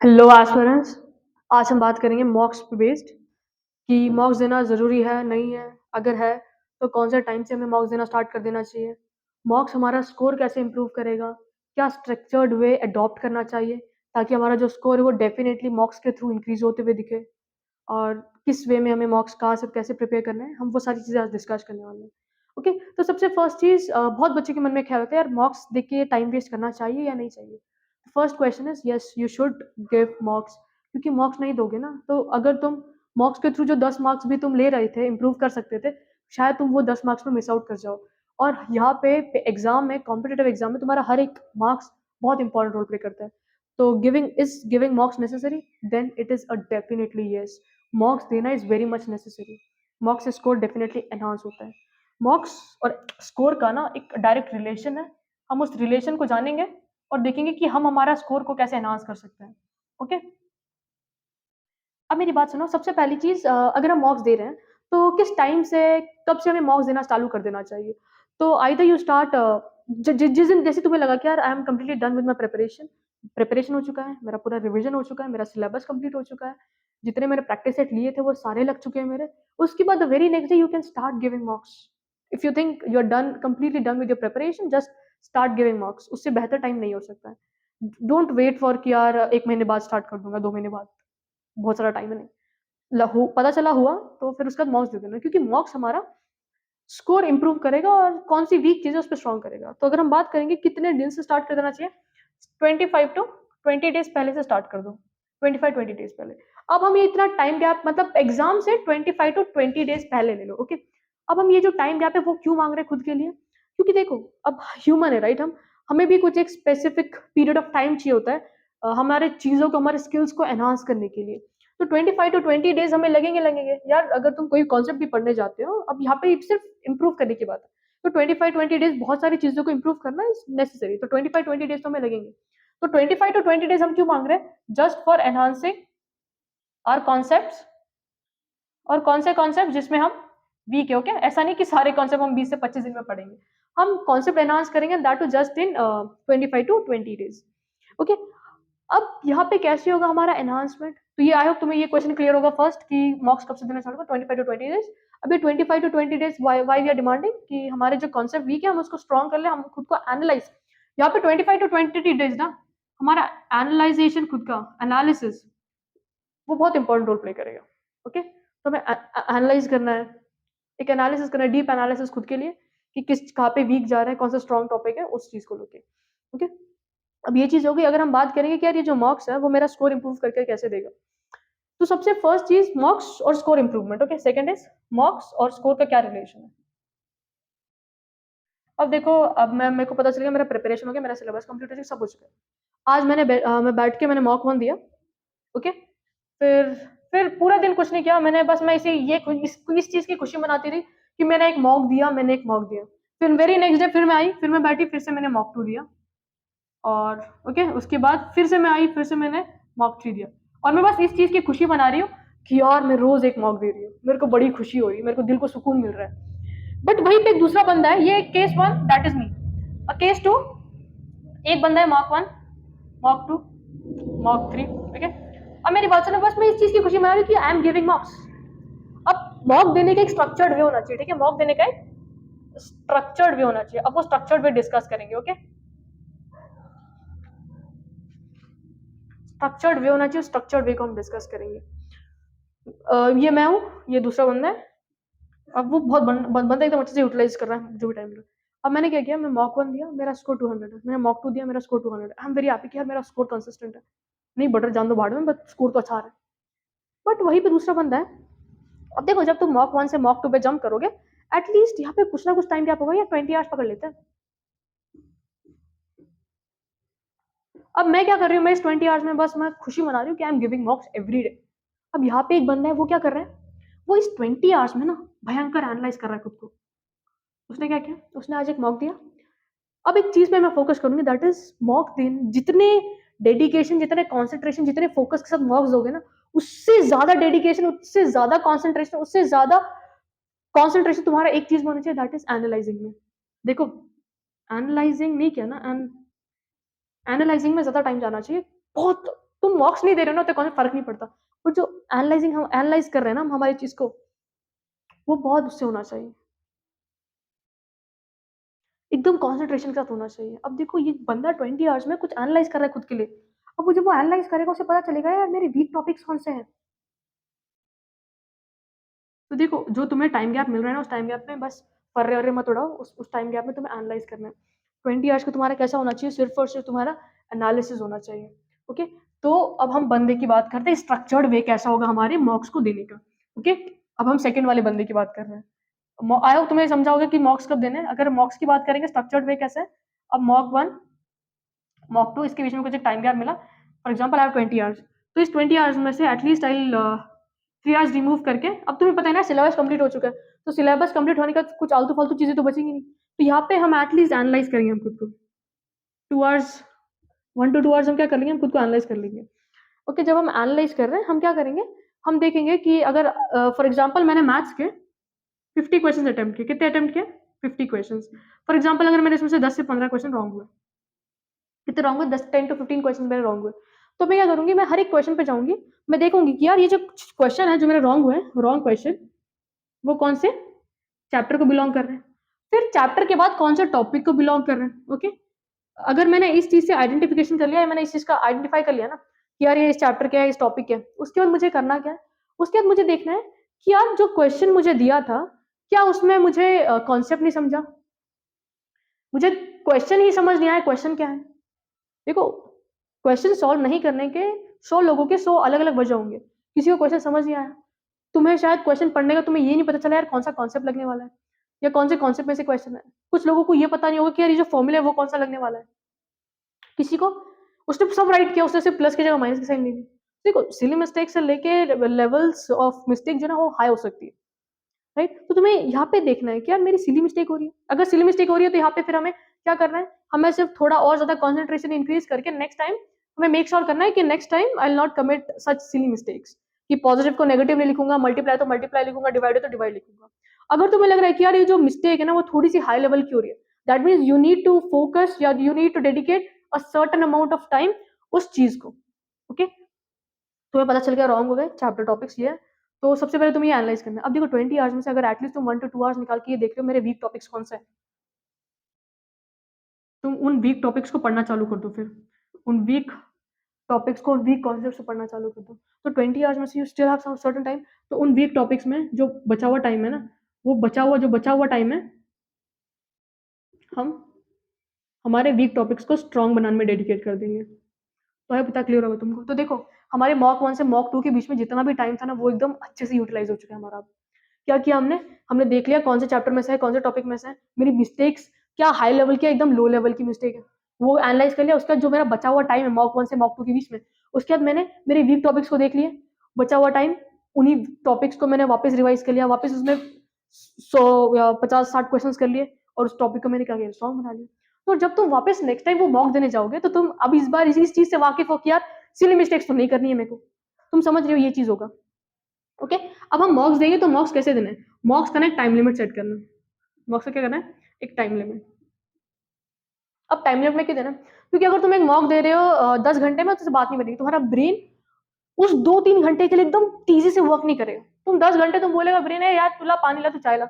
Hello aspirants. आज हम बात करेंगे मॉक्स पे बेस्ड कि मॉक्स देना ज़रूरी है, नहीं है? अगर है, तो कौन से टाइम से हमें मॉक्स देना स्टार्ट कर देना चाहिए? मॉक्स हमारा स्कोर कैसे इम्प्रूव करेगा? क्या स्ट्रक्चर्ड वे अडॉप्ट करना चाहिए ताकि हमारा जो स्कोर है वो डेफ़िनेटली मॉक्स के थ्रू इंक्रीज़ होते हुए दिखे? और किस वे में हमें मॉक्स कहाँ से कैसे प्रिपेयर करना है, हम वो सारी चीज़ें आज डिस्कस करने वाले हैं। ओके, तो सबसे फर्स्ट चीज़ बहुत बच्चों के मन में ख्याल होता है यार मॉक्स देख के टाइम वेस्ट करना चाहिए या नहीं चाहिए? First question is yes you should give मॉक्स क्योंकि मॉक्स नहीं दोगे ना, तो अगर तुम मॉक्स के थ्रू जो 10 मार्क्स भी तुम ले रहे थे, इम्प्रूव कर सकते थे, शायद तुम वो 10 मार्क्स में मिस आउट कर जाओ। और यहाँ पे एग्ज़ाम में कॉम्पिटिटिव एग्ज़ाम में तुम्हारा हर एक मार्क्स बहुत इंपॉर्टेंट रोल प्ले करता है। तो giving mocks necessary? Then it is a definitely yes. Mocks देना is very much necessary. Mocks से स्कोर डेफिनिटली एनहांस होता है। मॉक्स और स्कोर का ना एक डायरेक्ट रिलेशन है। हम उस रिलेशन को जानेंगे और देखेंगे कि हम हमारा स्कोर को कैसे एनहांस कर सकते हैं। ओके? अब मेरी बात सुनो, सबसे पहली चीज़ अगर हम मॉक्स दे रहे हैं, तो किस टाइम से, कब से हमें मॉक्स देना चालू कर देना चाहिए? तो आइदर यू स्टार्ट ज जि जिस दिन जैसे तुम्हें लगा कि यार I am completely done with my preparation हो चुका है, मेरा पूरा रिवीजन हो चुका है, मेरा सिलेबस कंप्लीट हो चुका है, जितने मैंने प्रैक्टिस सेट लिए थे वो सारे लग चुके हैं मेरे। उसके बाद the very next day you can start giving mocks. If you think you are completely done with your preparation, just start giving mocks. उससे बेहतर टाइम नहीं हो सकता है। डोंट वेट फॉर कि यार 1 महीने बाद स्टार्ट कर दूँगा, 2 महीने बाद, बहुत सारा टाइम है नहीं। पता चला हुआ तो फिर उसके बाद मॉक्स दे देना, क्योंकि मॉक्स हमारा स्कोर इंप्रूव करेगा और कौन सी वीक चीज़ है उस पे स्ट्रॉन्ग करेगा। तो अगर हम बात करेंगे कितने दिन से स्टार्ट कर देना चाहिए, 25 टू 20 डेज़ पहले से स्टार्ट कर दो, 25-20 डेज़ पहले। अब हम ये इतना टाइम गैप, मतलब एग्ज़ाम से 25 टू 20 डेज़ पहले ले लो, ओके? अब हम ये जो टाइम गैप है वो क्यों माँग रहे हैं खुद के लिए? क्योंकि देखो, अब ह्यूमन है, राइट? हमें भी कुछ एक स्पेसिफिक पीरियड ऑफ टाइम चाहिए होता है हमारे चीज़ों को, हमारे स्किल्स को एनहांस करने के लिए। तो 25 टू 20 डेज़ हमें लगेंगे। यार अगर तुम कोई कॉन्सेप्ट भी पढ़ने जाते हो, अब यहाँ पे सिर्फ इम्प्रूव करने की बात है। तो 25-20 डेज़ बहुत सारी चीज़ों को इम्प्रूव करना इज़ नेसेसरी, तो 25-20 डेज़ तो हमें लगेंगे। तो 25 टू 20 डेज़ हम क्यों माँग रहे हैं? Just for enhancing our concepts. और कौन से कॉन्सेप्ट जिसमें हम वीक है, ओके? ऐसा नहीं कि सारे कॉन्सेप्ट हम 20 से 25 दिन में पढ़ेंगे। हम कॉन्सेप्ट एनहांस करेंगे, that too just in 25 to 20 days, okay? अब यहाँ पे कैसे होगा हमारा एनहांसमेंट? तो ये आई होप तुम्हें ये क्वेश्चन क्लियर होगा फर्स्ट कि मॉक्स कब से देना स्टार्ट होगा, 25 टू 20 डेज़। अब ये 25 to 20 days why we are demanding कि हमारे जो कॉन्सेप्ट वीक है हम उसको स्ट्रॉन्ग कर लें, हम खुद को एनालाइज़। यहाँ पे 25 टू 20 डेज़ ना हमारा एनालाइज़ेशन, खुद का एनालिसिस, वो बहुत इंपॉर्टेंट रोल प्ले करेगा, ओके? तो हमें एनालाइज़ करना है, एक एनालिसिस करना है, डीप एनालिसिस खुद के लिए कि किस कहाँ पे वीक जा रहा है, कौन सा स्ट्रॉन्ग टॉपिक है, उस चीज़ को लेके, ओके? अब ये चीज़ हो गई। अगर हम बात करेंगे कि यार ये जो मॉक्स है वो मेरा स्कोर इंप्रूव करके कैसे देगा? तो सबसे फर्स्ट चीज़ मॉक्स और score improvement, okay? Second is मॉक्स और स्कोर का क्या रिलेशन है? अब देखो, अब मेरे को पता चल गया, मेरा प्रिपरेशन हो गया, मेरा सिलेबस कंप्लीट हो गया, सब हो चुका है। आज मैं बैठ के मैंने मॉक 1 दिया, ओके? फिर फिर पूरा दिन कुछ नहीं किया, मैंने बस मैं इसे ये इस चीज़ की खुशी मनाती रही कि मैंने एक मॉक दिया। फिर वेरी नेक्स्ट डे फिर मैं आई, फिर मैं बैठी, फिर से मैंने मॉक 2 दिया। और ओके, उसके बाद फिर से मैं आई, फिर से मैंने मॉक 3 दिया। और मैं बस इस चीज़ की खुशी मना रही हूँ कि यार मैं रोज़ एक मॉक दे रही हूँ। मेरे को बड़ी खुशी हो रही है, मेरे को दिल को सुकून मिल रहा है। बट वहीं पे एक दूसरा बंदा है, ये case 1 that is me. Case 2, एक बंदा है मॉक 1, मॉक 2, मॉक 3, ओके? अब मेरी बात सुनो, बस मैं इस चीज़ की खुशी मना रही हूँ कि आई एम गिविंग मॉक्स। अब मॉक देने का एक स्ट्रक्चर्ड वे होना चाहिए, ठीक है? मॉक देने का एक स्ट्रक्चर्ड वे होना चाहिए। अब वो स्ट्रक्चर्ड वे डिस्कस करेंगे, ओके? स्ट्रक्चर्ड वे होना चाहिए, स्ट्रक्चर्ड वे को हम डिस्कस करेंगे। ये मैं हूँ, ये दूसरा बंदा है। अब वो बहुत बंदा एकदम अच्छे से यूटिलाइज़ कर रहा है जो भी टाइम मिला। अब मैंने क्या किया, मैं मॉक 1 दिया, मेरा स्कोर 200 है। मैंने मॉक 2 दिया, मेरा स्कोर 200 है। आई एम वेरी हैप्पी कि यार मेरा स्कोर कंसिस्टेंट है। नहीं बढ़ रहा, जान दो भाड़ में, बट स्कोर तो अच्छा आ रहा है। बट वहीं पे दूसरा बंदा है। अब देखो, जब तुम मॉक 1 से मॉक 2 पे जंप करोगे, एट लीस्ट यहाँ पे कुछ ना कुछ टाइम गैप होगा, या 20 आवर्स पकड़ लेते हैं। अब मैं क्या कर रही हूँ, मैं इस 20 आवर्स में बस मैं खुशी मना रही हूँ कि I am giving मॉक्स every day. अब यहाँ पे एक बंदा है, वो क्या कर रहा है, वो इस 20 आवर्स में ना भयंकर एनालाइज कर रहा है खुद को। उसने क्या किया, उसने आज एक मॉक दिया। अब एक चीज पे मैं फोकस करूंगी, दैट इज मॉक दिन। जितने डेडिकेशन, जितने कॉन्सेंट्रेशन, जितने फोकस के साथ मॉक्स दोगे ना, उससे ज्यादा डेडिकेशन, उससे ज्यादा कॉन्सेंट्रेशन, उससे ज्यादा कॉन्सेंट्रेशन तुम्हारा एक चीज में होना चाहिए, दैट इज एनालाइजिंग में। देखो, एनालाइजिंग नहीं किया ना, एनालाइजिंग में ज्यादा टाइम जाना चाहिए, बहुत तुम मॉक्स नहीं दे रहे हो ना तो कौन फर्क नहीं पड़ता, बट जो एनालाइजिंग हम एनालाइज कर रहे हैं ना हम हमारी चीज को, वो बहुत उससे होना चाहिए, एकदम कॉन्सेंट्रेशन के साथ होना चाहिए। अब देखो ये बंदा 20 आवर्स में कुछ एनालाइज कर रहा है खुद के लिए, अब वो जब वो एनालाइज करेगा उसे पता चलेगा यार मेरे वीक टॉपिक्स कौन से हैं। तो देखो जो तुम्हें टाइम गैप मिल रहा है ना उस टाइम गैप में बस फर्रे वर्रे मत उड़ाओ, उस टाइम गैप में तुम्हें एनालाइज करना है। 20 आवर्स का तुम्हारा कैसा होना चाहिए, सिर्फ और सिर्फ तुम्हारा एनालिसिस होना चाहिए। ओके, तो अब हम बंदे की बात करते हैं, स्ट्रक्चर्ड वे कैसा होगा हमारे मॉक्स को देने का। ओके, अब हम सेकंड वाले बंदे की बात कर रहे हैं। आई होप तुम्हें समझाओगे कि मॉक्स कब देने हैं। अगर मॉक्स की बात करेंगे स्ट्रक्चर्ड वे कैसे है, अब मॉक 1 मॉक 2 इसके बीच में कुछ एक टाइम गैप मिला, for example I have 20 hours, तो इस 20 आवर्स में से एटलीस्ट आई 3 आवर्स रिमूव करके, अब तुम्हें पता है ना सिलेबस कंप्लीट हो चुका है, तो सिलेबस कंप्लीट होने का कुछ आलतू फालतू चीजें तो बचेंगी नहीं, तो यहाँ पे हम एटलीस्ट एनालाइज करेंगे हम खुद को 2 आवर्स, 1 to 2 आवर्स हम क्या कर लेंगे, हम खुद को एनालाइज कर लेंगे। ओके, जब हम एनालाइज कर रहे हैं हम क्या करेंगे, हम देखेंगे कि अगर फॉर एग्जाम्पल मैंने मैथ्स के 50 क्वेश्चन अटेम्प्ट किए, कितने अटेम्प्ट किए 50 क्वेश्चन, फॉर एग्जाम्पल अगर मैंने इसमें से 10 से 15 क्वेश्चन रॉन्ग हुए, कितने रॉन्ग हुए 10 10 to 15 क्वेश्चन मेरे रॉन्ग हुए, तो मैं क्या करूंगी, मैं हर एक क्वेश्चन पे जाऊंगी, मैं देखूंगी कि यार ये जो क्वेश्चन है जो मेरे रॉन्ग हुए रॉन्ग क्वेश्चन, वो कौन से चैप्टर को बिलोंग कर रहे हैं, फिर चैप्टर के बाद कौन से टॉपिक को बिलोंग कर रहे हैं। ओके, अगर मैंने इस चीज से आइडेंटिफिकेशन कर लिया है, मैंने इस चीज का आइडेंटिफाई कर लिया ना कि यार ये इस चैप्टर क्या है, इस टॉपिक क्या है, उसके बाद मुझे करना क्या है, उसके बाद मुझे देखना है कि यार जो क्वेश्चन मुझे दिया था क्या उसमें मुझे कॉन्सेप्ट नहीं समझा, मुझे क्वेश्चन ही समझ नहीं आया क्वेश्चन क्या है। देखो क्वेश्चन सॉल्व नहीं करने के 100 लोगों के 100 अलग अलग वजह होंगे, किसी को क्वेश्चन समझ नहीं आया, तुम्हें शायद क्वेश्चन पढ़ने का तुम्हें ये नहीं पता चला यार कौन सा कॉन्सेप्ट लगने वाला है, या कौन से कॉन्सेप्ट में से क्वेश्चन है, कुछ लोगों को ये पता नहीं होगा कि यार ये जो फॉर्मूला है वो कौन सा लगने वाला है, किसी को उसने सब राइट किया, उसने सिर्फ प्लस की जगह माइनस की साइन ले ली। देखो सिली मिस्टेक से लेके लेवल्स ऑफ मिस्टेक जो ना वो हाई हो सकती है, राइट, तो तुम्हें यहाँ पे देखना है कि यार मेरी सिली मिस्टेक हो रही है, अगर सिली मिस्टेक हो रही है तो यहाँ पे फिर हमें क्या करना है, हमें सिर्फ थोड़ा और ज्यादा कॉन्सेंट्रेशन इंक्रीज करके नेक्स्ट टाइम हमें मेक श्योर करना है कि next time I will not commit such silly mistakes, कि पॉजिटिव को नेगेटिव नहीं लिखूंगा, मल्टीप्लाई तो मल्टीप्लाई लिखूंगा, डिवाइड तो डिवाइड लिखूंगा। अगर तुम्हें लग रहा है कि यार ये जो मिस्टेक है ना वो थोड़ी सी हाई लेवल की हो रही है, that means you need to focus या you need to dedicate a certain amount of time उस चीज को। ओके, तुम्हें पता चल गया रॉन्ग हो गए चैप्टर टॉपिक्स ये है, तो सबसे पहले तुम्हें ये एनालाइज करना है। अब देखो 20 आवर्स में से अगर एटलीस्ट तुम 1 to 2 आवर्स निकाल के ये देख रहे हो मेरे वीक टॉपिक्स कौन से हैं, तुम उन वीक टॉपिक्स को पढ़ना चालू कर दो, फिर उन वीक टॉपिक्स को, वीक कॉन्सेप्ट्स को पढ़ना चालू कर दो। तो 20 आवर्स में से you still have some certain time, तो उन वीक टॉपिक्स में जो बचा हुआ टाइम है ना, वो बचा हुआ टाइम है हम हमारे वीक टॉपिक्स को स्ट्रॉन्ग बनाने में डेडिकेट कर देंगे। तो है पता क्लियर होगा तुमको। तो देखो हमारे मॉक 1 से मॉक 2 के बीच में जितना भी टाइम था ना वो एकदम अच्छे से यूटिलाइज हो चुका है हमारा। क्या किया हमने, हमने देख लिया कौन से चैप्टर में से है, कौन से टॉपिक में से है, मेरी मिस्टेक्स क्या हाई लेवल की एकदम लो लेवल की मिस्टेक है वो एनालाइज कर लिया। उसका जो मेरा बचा हुआ टाइम है मॉक 1 से मॉक 2 के बीच में, उसके बाद मैंने मेरे वीक टॉपिक्स को देख लिए, बचा हुआ टाइम उन्हीं टॉपिक्स को मैंने वापस रिवाइज कर लिया, वापस उसमें 100 या 50 60 क्वेश्चन कर लिए और उस टॉपिक को मैंने क्या किया सॉन्ग बना लिया। तो जब तुम वापस नेक्स्ट टाइम वो मॉक देने जाओगे तो तुम अब इस बार इस चीज से वाकिफ हो कि यार सिली मिस्टेक्स तो नहीं करनी है मेरे को, तुम समझ रहे हो ये चीज होगा। ओके, अब हम मॉक्स देंगे तो मॉक्स कैसे देना है, मॉक्स करना एक टाइम लिमिट सेट करना है, मॉक्स का क्या करना है एक टाइम लिमिट। अब टाइम लिमिट में क्यों देना, क्योंकि अगर तुम एक मॉक दे रहे हो 10 घंटे में तो बात नहीं बनेगी, तुम्हारा ब्रेन उस 2 3 घंटे के लिए एकदम तेजी से वर्क नहीं करेगा। तुम 10 घंटे तुम बोलेगा ब्रेन है यार तुला पानी ला तू चाय ला,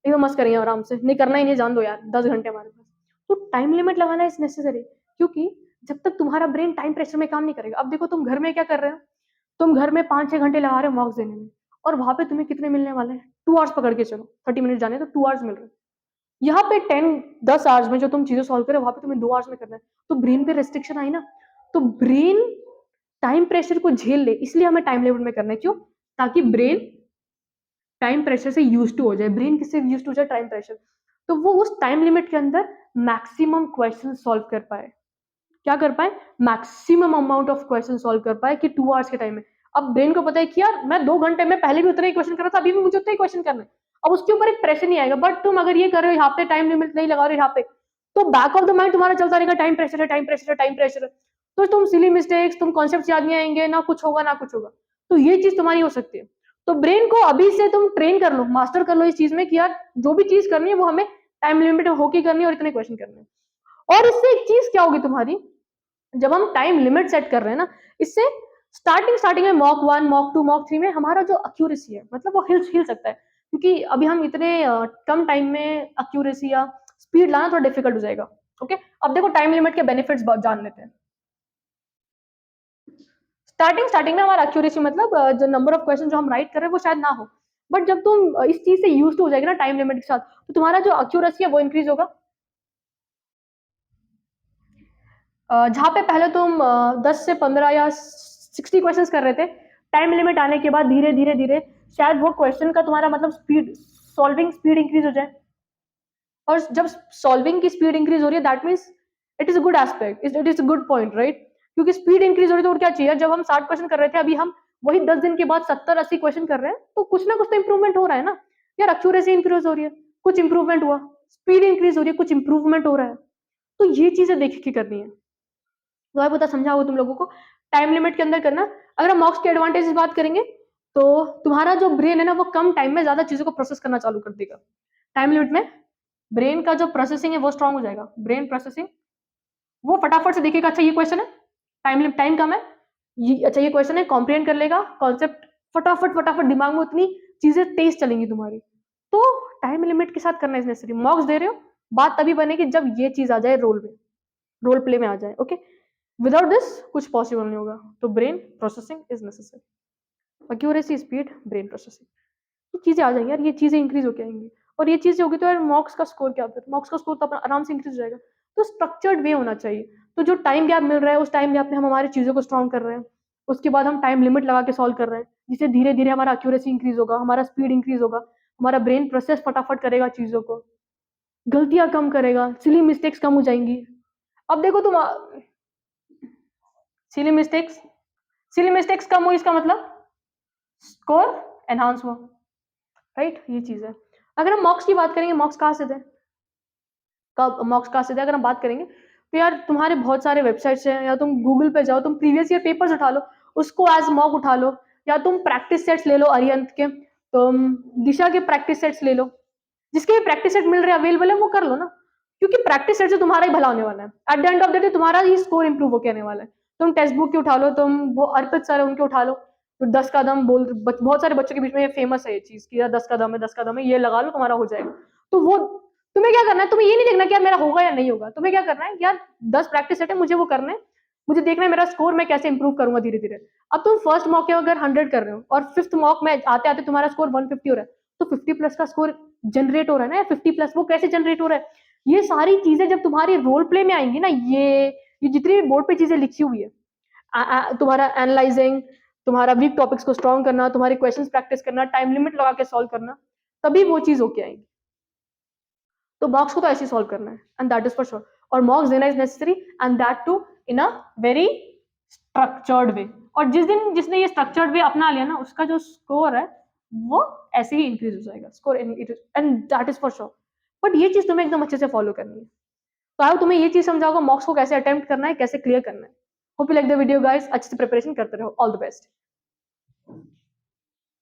एकदम मस्त करेंगे आराम से, नहीं करना ही नहीं जान दो यार 10 घंटे हमारे पास। तो टाइम लिमिट लगाना इज नेसेसरी, क्योंकि जब तक तुम्हारा ब्रेन टाइम प्रेशर में काम नहीं करेगा। अब देखो तुम घर में क्या कर रहे हो, तुम घर में 5 6 घंटे लगा रहे हो मॉक्स देने में, और वहां पे तुम्हें कितने मिलने वाले हैं 2 आवर्स पकड़ के चलो, 30 मिनट जाने तो 2 आवर्स मिल रहे हैं। यहाँ पे 10 10 आवर्स में जो तुम चीजें सॉल्व करे वहां पे तुम्हें 2 आवर्स में करना है, तो ब्रेन पे रेस्ट्रिक्शन आई ना, तो ब्रेन टाइम प्रेशर को झेल ले, इसलिए हमें टाइम लिमिट में करना है। क्यों, ताकि ब्रेन टाइम प्रेशर से यूज टू हो जाए। ब्रेन किससे यूज टू हो जाए, टाइम प्रेशर, तो वो उस टाइम लिमिट के अंदर मैक्सिमम क्वेश्चन सॉल्व कर पाए, क्या कर पाए maximum amount of question solve कर पाए कि 2 आवर्स के टाइम में। अब ब्रेन को पता है कि यार मैं 2 घंटे में पहले भी उतना ही क्वेश्चन कर रहा था, अभी भी मुझे उतना ही क्वेश्चन करना है, अब उसके ऊपर एक प्रेशर नहीं आएगा। बट तुम अगर ये कर रहे हो यहाँ पे टाइम लिमिट नहीं लगा रहे हो यहाँ पे, तो बैक ऑफ द माइंड तुम्हारा चलता रहेगा टाइम प्रेशर है टाइम प्रेशर है टाइम प्रेशर है, तो तुम सिली मिस्टेक्स, तुम कॉन्सेप्ट याद नहीं आएंगे, ना कुछ होगा ना कुछ होगा, तो ये चीज तुम्हारी हो सकती है। तो ब्रेन को अभी से तुम ट्रेन कर लो, मास्टर कर लो इस चीज में कि यार जो भी चीज करनी है वो हमें टाइम लिमिट होके करनी है और इतने क्वेश्चन करने हैं। और इससे एक चीज क्या होगी तुम्हारी, जब हम टाइम लिमिट सेट कर रहे हैं ना, इससे स्टार्टिंग में मॉक 1, मॉक 2, मॉक 3 में हमारा जो एक्यूरेसी है मतलब वो हिल सकता है, क्योंकि अभी हम इतने कम टाइम में एक्यूरेसी या स्पीड लाना थोड़ा डिफिकल्ट हो जाएगा। ओके, अब देखो टाइम लिमिट के बेनिफिट्स जान लेते हैं। स्टार्टिंग में हमारा एक्यूरेसी मतलब जो नंबर ऑफ क्वेश्चन जो हम राइट कर रहे हैं वो शायद ना हो, बट जब तुम इस चीज से यूज हो जाएगी ना टाइम लिमिट के साथ, तो तुम्हारा जो एक्यूरेसी है वो इंक्रीज होगा। जहाँ पे पहले तुम 10 से 15 या 60 क्वेश्चंस कर रहे थे, टाइम लिमिट आने के बाद धीरे धीरे धीरे शायद वो क्वेश्चन का तुम्हारा मतलब स्पीड, सॉल्विंग स्पीड इंक्रीज हो जाए। और जब सॉल्विंग की स्पीड इंक्रीज हो रही है that means it is a good aspect, it is a good point, right? क्योंकि स्पीड इंक्रीज हो रही है तो और क्या चाहिए? जब हम 60 क्वेश्चन कर रहे थे, अभी हम वही 10 दिन के बाद 70-80 क्वेश्चन कर रहे हैं, तो कुछ ना कुछ तो इंप्रूवमेंट हो रहा है ना यार। एक्यूरेसी इंक्रीज हो रही है, कुछ इंप्रूवमेंट हुआ, स्पीड इंक्रीज हो रही है, कुछ इंप्रूवमेंट हो रहा है। तो ये चीजें देख के करनी है। तो मैं पता समझा होगा तुम लोगों को, टाइम लिमिट के अंदर करना। अगर हम मॉक्स के एडवांटेज की बात करेंगे, तो तुम्हारा जो ब्रेन है ना वो कम टाइम में ज्यादा चीजों को प्रोसेस करना चालू कर देगा। टाइम लिमिट में ब्रेन का जो प्रोसेसिंग है वो स्ट्रांग हो जाएगा। ब्रेन प्रोसेसिंग वो फटाफट से देखेगा, अच्छा ये क्वेश्चन है, टाइम कम है, ये अच्छा ये क्वेश्चन है, कॉम्प्रिहेंड कर लेगा कॉन्सेप्ट, फटाफट फटाफट दिमाग में उतनी चीजें तेज चलेंगी तुम्हारी। तो टाइम लिमिट के साथ करना इज नेसेसरी। मॉक्स दे रहे हो, बात तभी बनेगी जब ये चीज आ जाए रोल प्ले में आ जाए। ओके, विदाउट दिस कुछ पॉसिबल नहीं होगा। तो brain processing is necessary, accuracy, speed, brain processing, ये चीजें आ जाएंगी यार, ये चीजें इंक्रीज होकर आएंगी। और ये चीजें होगी तो यार मॉक्स का स्कोर क्या, फिर मॉक्स का स्कोर तो अपना आराम से इंक्रीज हो जाएगा। तो स्ट्रक्चर्ड वे होना चाहिए। तो जो टाइम गैप मिल रहा है उस टाइम गैप में हम हमारी चीजों को स्ट्रॉन्ग कर रहे हैं, उसके बाद हम टाइम लिमिट लगा के सॉल्व कर रहे हैं, जिससे धीरे धीरे हमारा एक्यूरेसी इंक्रीज होगा, हमारा स्पीड इंक्रीज होगा, हमारा ब्रेन प्रोसेस फटाफट करेगा चीजों को, गलतियां कम करेगा, सिली मिस्टेक्स कम हो जाएंगी। अब देखो तुम, सिली मिस्टेक्स सिली मिस्टेक्स कम हुई, इसका मतलब स्कोर एनहांस हुआ, राइट? ये चीज है। अगर हम मॉक्स की बात करेंगे, मॉक्स कहाँ से थे, कब मॉक्स कहाँ से थे अगर हम बात करेंगे, तो यार तुम्हारे बहुत सारे वेबसाइट्स हैं, या तुम गूगल पे जाओ, तुम प्रीवियस ईयर पेपर्स उठा लो, उसको एज मॉक उठा लो, या तुम प्रैक्टिस सेट्स ले लो अरिहंत के, तुम दिशा के प्रैक्टिस सेट्स ले लो, जिसके प्रैक्टिस सेट मिल रहे हैं अवेलेबल है वो कर लो ना। क्योंकि प्रैक्टिस सेट से तुम्हारा ही भला होने वाला है, at the end of the day तुम्हारा ही स्कोर इंप्रूव होकर आने वाला है। तुम टेक्स्ट बुक के उठा लो, तुम वो अर्पित सर है उनके उठा लो, तो 10 कदम बोल, बहुत सारे बच्चों के बीच में ये फेमस है ये चीज कि यार 10 कदम है, 10 कदम है, ये लगा लो तुम्हारा हो जाएगा। तो वो तुम्हें क्या करना है, तुम्हें ये नहीं देखना कि यार मेरा होगा या नहीं होगा, तुम्हें क्या करना है यार, 10 प्रैक्टिस सेट है, मुझे वो करना है, मुझे देखना है मेरा स्कोर मैं कैसे इंप्रूव करूंगा धीरे धीरे। अब तुम फर्स्ट मॉक में अगर 100 कर रहे हो और फिफ्थ मॉक में आते आते तुम्हारा स्कोर 150 हो रहा है, तो 50+ का स्कोर जनरेट हो रहा है ना, 50+, वो कैसे जनरेट हो रहा है? ये सारी चीजें जब तुम्हारी रोल प्ले में आएंगी ना, ये जितनी भी बोर्ड पे चीजें लिखी हुई है, तुम्हारा एनालाइजिंग, तुम्हारा वीक टॉपिक्स को स्ट्रॉन्ग करना, तुम्हारी क्वेश्चंस प्रैक्टिस करना, टाइम लिमिट लगा के सॉल्व करना, तभी वो चीज होके आएगी। तो मॉक्स को तो ऐसे सॉल्व करना है, and that is for sure. और मॉक्स देना is necessary, and that too in a very structured way. और जिसने ये स्ट्रक्चर्ड वे अपना लिया ना, उसका जो स्कोर है वो ऐसे ही इंक्रीज हो जाएगा, score, and that is for sure. But ये चीज तुम्हें एकदम अच्छे से फॉलो करनी है। तो आई तुम्हें ये चीज समझाओगा मॉक्स को कैसे अटेम्प्ट करना है, कैसे क्लियर करना है। Hope you like the video guys, अच्छे से प्रिपरेशन करते रहो, ऑल द बेस्ट।